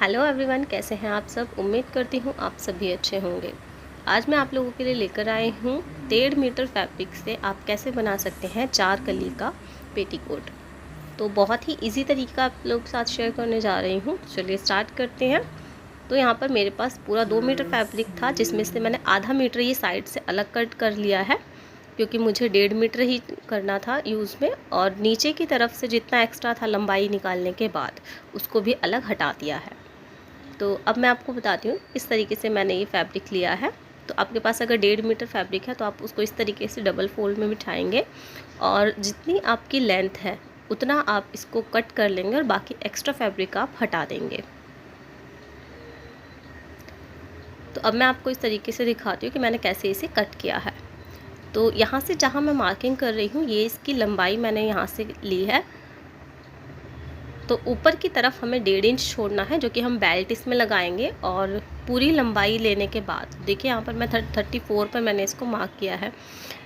Hello everyone, कैसे हैं आप सब। उम्मीद करती हूँ आप सभी अच्छे होंगे। आज मैं आप लोगों के लिए लेकर आई हूँ 1.5 मीटर फैब्रिक से आप कैसे बना सकते हैं 4 कली का पेटीकोट। तो बहुत ही इजी तरीका आप लोगों के साथ शेयर करने जा रही हूँ। चलिए स्टार्ट करते हैं। तो यहाँ पर मेरे पास पूरा 2 मीटर फैब्रिक था, जिसमें से मैंने आधा मीटर ये साइड से अलग कट कर लिया है, क्योंकि मुझे 1.5 मीटर ही करना था यूज़ में। और नीचे की तरफ से जितना एक्स्ट्रा था लंबाई निकालने के बाद, उसको भी अलग हटा दिया है। तो अब मैं आपको बताती हूँ इस तरीके से मैंने ये फैब्रिक लिया है। तो आपके पास अगर 1.5 मीटर फैब्रिक है तो आप उसको इस तरीके से डबल फोल्ड में बिठाएंगे, और जितनी आपकी लेंथ है उतना आप इसको कट कर लेंगे और बाकी एक्स्ट्रा फैब्रिक आप हटा देंगे। तो अब मैं आपको इस तरीके से दिखाती हूँ कि मैंने कैसे इसे कट किया है। तो यहाँ से जहाँ मैं मार्किंग कर रही हूँ, ये इसकी लंबाई मैंने यहाँ से ली है। तो ऊपर की तरफ हमें 1.5 इंच छोड़ना है, जो कि हम बेल्ट इसमें लगाएंगे। और पूरी लंबाई लेने के बाद देखिए, यहाँ पर मैं 34 पर मैंने इसको मार्क किया है,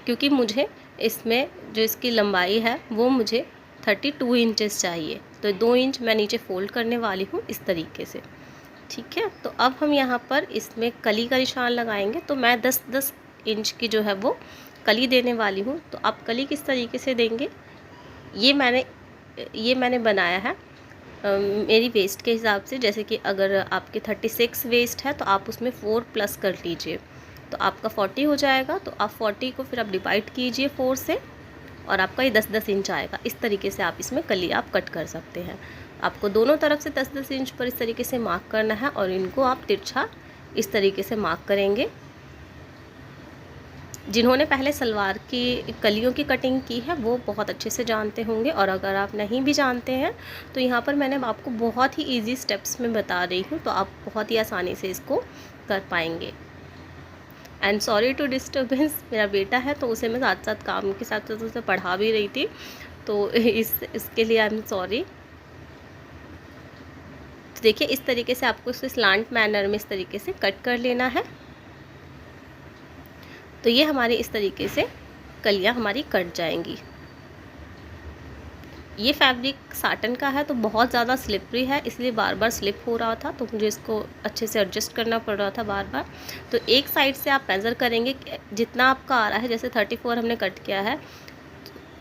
क्योंकि मुझे इसमें जो इसकी लंबाई है वो मुझे 32 इंचेस चाहिए। तो 2 इंच मैं नीचे फोल्ड करने वाली हूँ इस तरीके से। ठीक है, तो अब हम यहाँ पर इसमें कली का निशान लगाएंगे। तो मैं 10-10 इंच की जो है वो कली देने वाली हूँ। तो आप कली किस तरीके से देंगे, ये मैंने बनाया है मेरी वेस्ट के हिसाब से। जैसे कि अगर आपके 36 वेस्ट है तो आप उसमें 4 प्लस कर लीजिए, तो आपका 40 हो जाएगा। तो आप 40 को फिर आप डिवाइड कीजिए 4 से, और आपका ये 10-10 इंच आएगा। इस तरीके से आप इसमें कली आप कट कर सकते हैं। आपको दोनों तरफ से 10-10 इंच पर इस तरीके से मार्क करना है, और इनको आप तिरछा इस तरीके से मार्क करेंगे। जिन्होंने पहले सलवार की कलियों की कटिंग की है वो बहुत अच्छे से जानते होंगे, और अगर आप नहीं भी जानते हैं तो यहाँ पर मैंने आपको बहुत ही इजी स्टेप्स में बता रही हूँ, तो आप बहुत ही आसानी से इसको कर पाएंगे। एंड सॉरी टू डिस्टर्बेंस, मेरा बेटा है तो उसे मैं साथ साथ काम के साथ साथ उसे पढ़ा भी रही थी, तो इसके लिए आई एम सॉरी। तो देखिए, इस तरीके से आपको इसे स्लांट मैनर में इस तरीके से कट कर लेना है। तो ये हमारी इस तरीके से कलियाँ हमारी कट जाएंगी। ये फैब्रिक साटन का है तो बहुत ज़्यादा स्लिपरी है, इसलिए बार बार स्लिप हो रहा था, तो मुझे इसको अच्छे से एडजस्ट करना पड़ रहा था बार बार। तो एक साइड से आप मेज़र करेंगे जितना आपका आ रहा है। जैसे 34 हमने कट किया है,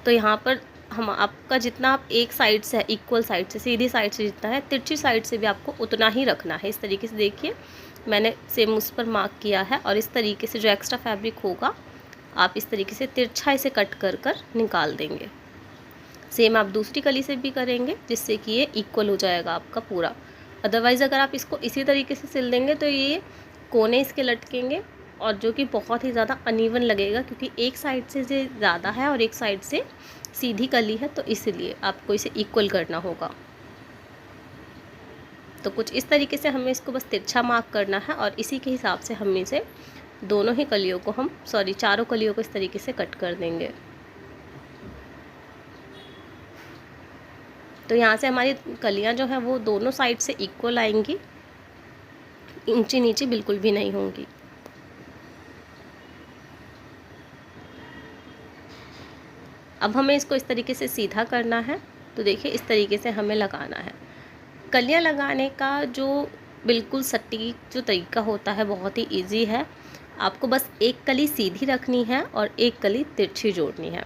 तो यहाँ पर हम आपका जितना आप एक साइड से इक्वल साइड से, सीधी साइड से जितना है, तिरछी साइड से भी आपको उतना ही रखना है। इस तरीके से देखिए, मैंने सेम उस पर मार्क किया है, और इस तरीके से जो एक्स्ट्रा फैब्रिक होगा आप इस तरीके से तिरछा इसे कट कर कर निकाल देंगे। सेम आप दूसरी कली से भी करेंगे, जिससे कि ये इक्वल हो जाएगा आपका पूरा। अदरवाइज़ अगर आप इसको इसी तरीके से सिल देंगे तो ये कोने इसके लटकेंगे, और जो कि बहुत ही ज़्यादा अनइवन लगेगा, क्योंकि एक साइड से ये ज़्यादा है और एक साइड से सीधी कली है, तो इसलिए आपको इसे इक्वल करना होगा। तो कुछ इस तरीके से हमें इसको बस तिरछा मार्क करना है, और इसी के हिसाब से हम इसे दोनों ही कलियों को चारों कलियों को इस तरीके से कट कर देंगे। तो यहाँ से हमारी कलियाँ जो हैं वो दोनों साइड से इक्वल आएंगी, ऊंची नीचे बिल्कुल भी नहीं होंगी। अब हमें इसको इस तरीके से सीधा करना है। तो देखिए, इस तरीके से हमें लगाना है। कलियाँ लगाने का जो बिल्कुल सटीक जो तरीका होता है बहुत ही इजी है। आपको बस एक कली सीधी रखनी है और एक कली तिरछी जोड़नी है।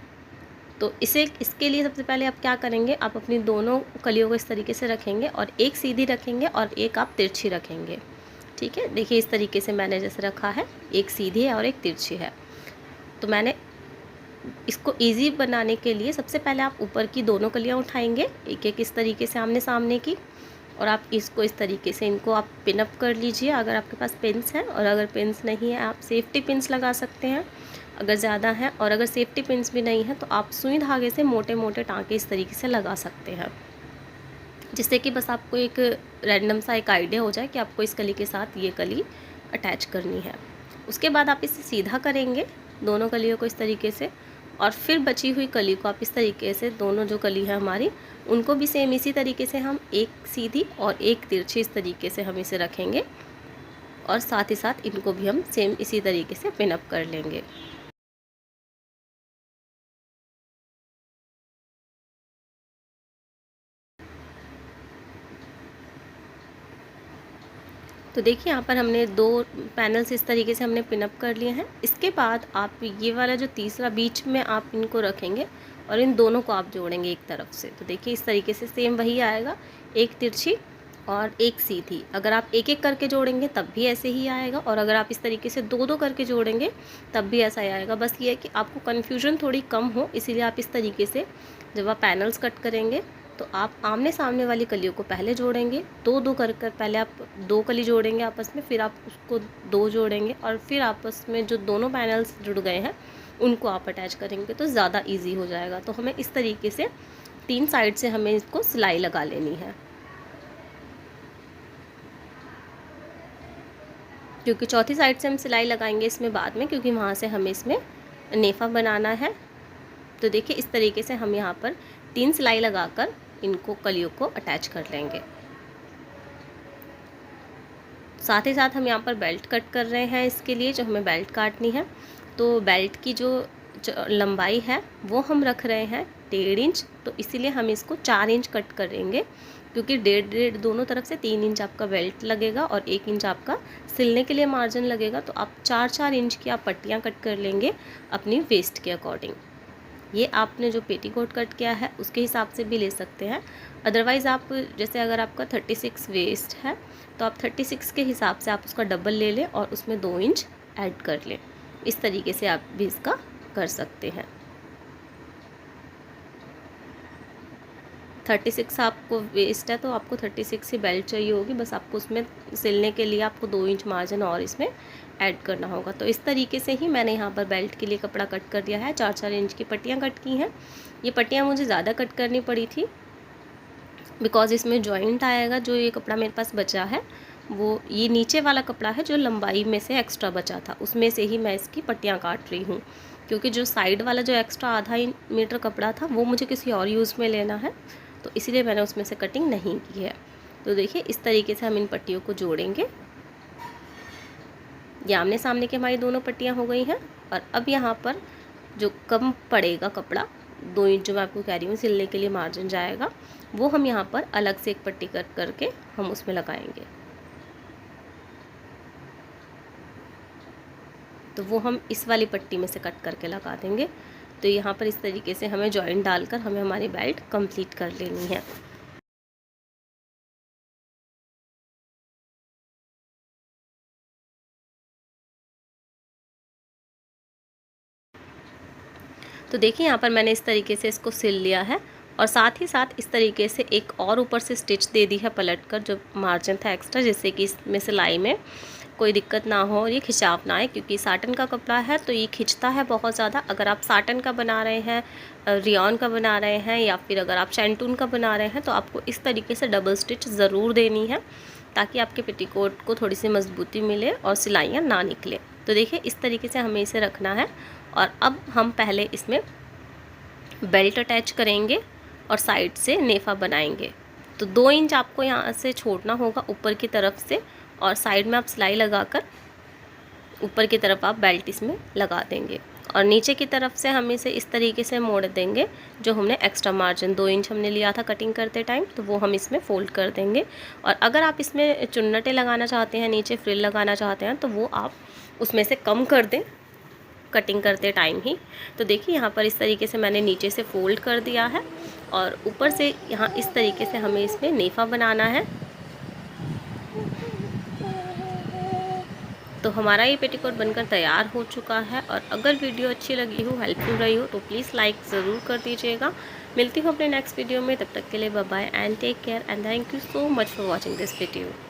तो इसके लिए सबसे पहले आप क्या करेंगे, आप अपनी दोनों कलियों को इस तरीके से रखेंगे, और एक सीधी रखेंगे और एक आप तिरछी रखेंगे। ठीक है, देखिए इस तरीके से मैंने जैसे रखा है, एक सीधी है और एक तिरछी है। तो मैंने इसको इजी बनाने के लिए सबसे पहले आप ऊपर की दोनों कलियां उठाएंगे, एक एक इस तरीके से आमने सामने की, और आप इसको इस तरीके से इनको आप पिन अप कर लीजिए अगर आपके पास पिन्स हैं। और अगर पिन्स नहीं है आप सेफ्टी पिन्स लगा सकते हैं अगर ज़्यादा है, और अगर सेफ्टी पिन्स भी नहीं है तो आप सुई धागे से मोटे मोटे टाँके इस तरीके से लगा सकते हैं, जिससे कि बस आपको एक रैंडम सा एक आइडिया हो जाए कि आपको इस कली के साथ ये कली अटैच करनी है। उसके बाद आप इसे सीधा करेंगे दोनों कलियों को इस तरीके से, और फिर बची हुई कली को आप इस तरीके से, दोनों जो कली है हमारी उनको भी सेम इसी तरीके से हम एक सीधी और एक तिरछी इस तरीके से हम इसे रखेंगे, और साथ ही साथ इनको भी हम सेम इसी तरीके से पिन अप कर लेंगे। तो देखिए यहाँ पर हमने 2 पैनल्स इस तरीके से हमने पिन अप कर लिए हैं। इसके बाद आप ये वाला जो तीसरा बीच में आप इनको रखेंगे और इन दोनों को आप जोड़ेंगे एक तरफ से। तो देखिए इस तरीके से सेम वही आएगा, एक तिरछी और एक सीधी। अगर आप एक एक करके जोड़ेंगे तब भी ऐसे ही आएगा, और अगर आप इस तरीके से 2-2 करके जोड़ेंगे तब भी ऐसा ही आएगा। बस ये है कि आपको कन्फ्यूजन थोड़ी कम हो, इसीलिए आप इस तरीके से जब आप पैनल्स कट करेंगे तो आप आमने सामने वाली कलियों को पहले जोड़ेंगे, 2-2 कर पहले आप 2 कली जोड़ेंगे आपस में, फिर आप उसको 2 जोड़ेंगे और फिर आपस में जो दोनों पैनल्स जुड़ गए हैं उनको आप अटैच करेंगे तो ज़्यादा ईजी हो जाएगा। तो हमें इस तरीके से 3 साइड से हमें इसको सिलाई लगा लेनी है, क्योंकि चौथी साइड से हम सिलाई लगाएंगे इसमें बाद में, क्योंकि वहाँ से हमें इसमें नेफा बनाना है। तो देखिए इस तरीके से हम यहाँ पर 3 सिलाई लगाकर इनको कलियों को अटैच कर लेंगे। साथ ही साथ हम यहाँ पर बेल्ट कट कर रहे हैं, इसके लिए जो हमें बेल्ट काटनी है। तो बेल्ट की जो लंबाई है वो हम रख रहे हैं 1.5 इंच, तो इसीलिए हम इसको 4 इंच कट करेंगे, क्योंकि 1.5 दोनों तरफ से 3 इंच आपका बेल्ट लगेगा और 1 इंच आपका सिलने के लिए मार्जिन लगेगा। तो आप 4-4 इंच की आप पट्टियाँ कट कर लेंगे अपनी वेस्ट के अकॉर्डिंग। ये आपने जो पेटीकोट कट किया है उसके हिसाब से भी ले सकते हैं, अदरवाइज़ आप जैसे अगर आपका 36 वेस्ट है तो आप 36 के हिसाब से आप उसका डबल ले लें और उसमें 2 इंच ऐड कर लें। इस तरीके से आप भी इसका कर सकते हैं। 36 आपको वेस्ट है तो आपको 36 ही बेल्ट चाहिए होगी, बस आपको उसमें सिलने के लिए आपको 2 इंच मार्जिन और इसमें ऐड करना होगा। तो इस तरीके से ही मैंने यहाँ पर बेल्ट के लिए कपड़ा कट कर दिया है। 4-4 इंच की पट्टियाँ कट की हैं। ये पट्टियाँ मुझे ज़्यादा कट करनी पड़ी थी बिकॉज़ इसमें जॉइंट आएगा। जो ये कपड़ा मेरे पास बचा है वो ये नीचे वाला कपड़ा है जो लंबाई में से एक्स्ट्रा बचा था, उसमें से ही मैं इसकी पट्टियाँ काट रही हूँ, क्योंकि जो साइड वाला जो एक्स्ट्रा आधा मीटर कपड़ा था वो मुझे किसी और यूज़ में लेना है, तो इसीलिए मैंने उसमें से कटिंग नहीं की है। तो देखिए इस तरीके से हम इन पट्टियों को जोड़ेंगे। ये आमने सामने की हमारी दोनों पट्टियाँ हो गई हैं। और अब यहाँ पर जो कम पड़ेगा कपड़ा, 2 इंच जो मैं आपको कह रही हूँ सिलने के लिए मार्जिन जाएगा, वो हम यहाँ पर अलग से एक पट्टी कट करके हम उसमें लगाएंगे। तो वो हम इस वाली पट्टी में से कट करके लगा देंगे। तो यहाँ पर इस तरीके से हमें जॉइंट डालकर हमें हमारी बेल्ट कंप्लीट कर लेनी है। तो देखिए यहाँ पर मैंने इस तरीके से इसको सिल लिया है, और साथ ही साथ इस तरीके से एक और ऊपर से स्टिच दे दी है पलटकर, जो मार्जिन था एक्स्ट्रा, जिससे कि इसमें सिलाई में कोई दिक्कत ना हो और ये खिंचाव ना आए, क्योंकि साटन का कपड़ा है तो ये खिंचता है बहुत ज़्यादा। अगर आप साटन का बना रहे हैं, रियॉन का बना रहे हैं, या फिर अगर आप शैंटून का बना रहे हैं, तो आपको इस तरीके से डबल स्टिच ज़रूर देनी है, ताकि आपके पेटीकोट को थोड़ी सी मजबूती मिले और सिलाइयाँ ना निकले। तो देखिए इस तरीके से हमें इसे रखना है। और अब हम पहले इसमें बेल्ट अटैच करेंगे और साइड से नेफा बनाएंगे। तो 2 इंच आपको यहाँ से छोड़ना होगा ऊपर की तरफ से, और साइड में आप सिलाई लगाकर ऊपर की तरफ आप बेल्ट इसमें लगा देंगे, और नीचे की तरफ से हम इसे इस तरीके से मोड़ देंगे। जो हमने एक्स्ट्रा मार्जिन 2 इंच हमने लिया था कटिंग करते टाइम, तो वो हम इसमें फोल्ड कर देंगे। और अगर आप इसमें चुन्नटें लगाना चाहते हैं, नीचे फ्रिल लगाना चाहते हैं, तो वो आप उसमें से कम कर दें कटिंग करते टाइम ही। तो देखिए यहाँ पर इस तरीके से मैंने नीचे से फोल्ड कर दिया है, और ऊपर से यहाँ इस तरीके से हमें इसमें नेफा बनाना है। तो हमारा ये पेटीकोट बनकर तैयार हो चुका है। और अगर वीडियो अच्छी लगी हो, हेल्पफुल रही हो, तो प्लीज़ लाइक ज़रूर कर दीजिएगा। मिलती हूँ अपने नेक्स्ट वीडियो में, तब तक के लिए bye bye and take care and thank you so much for watching this video.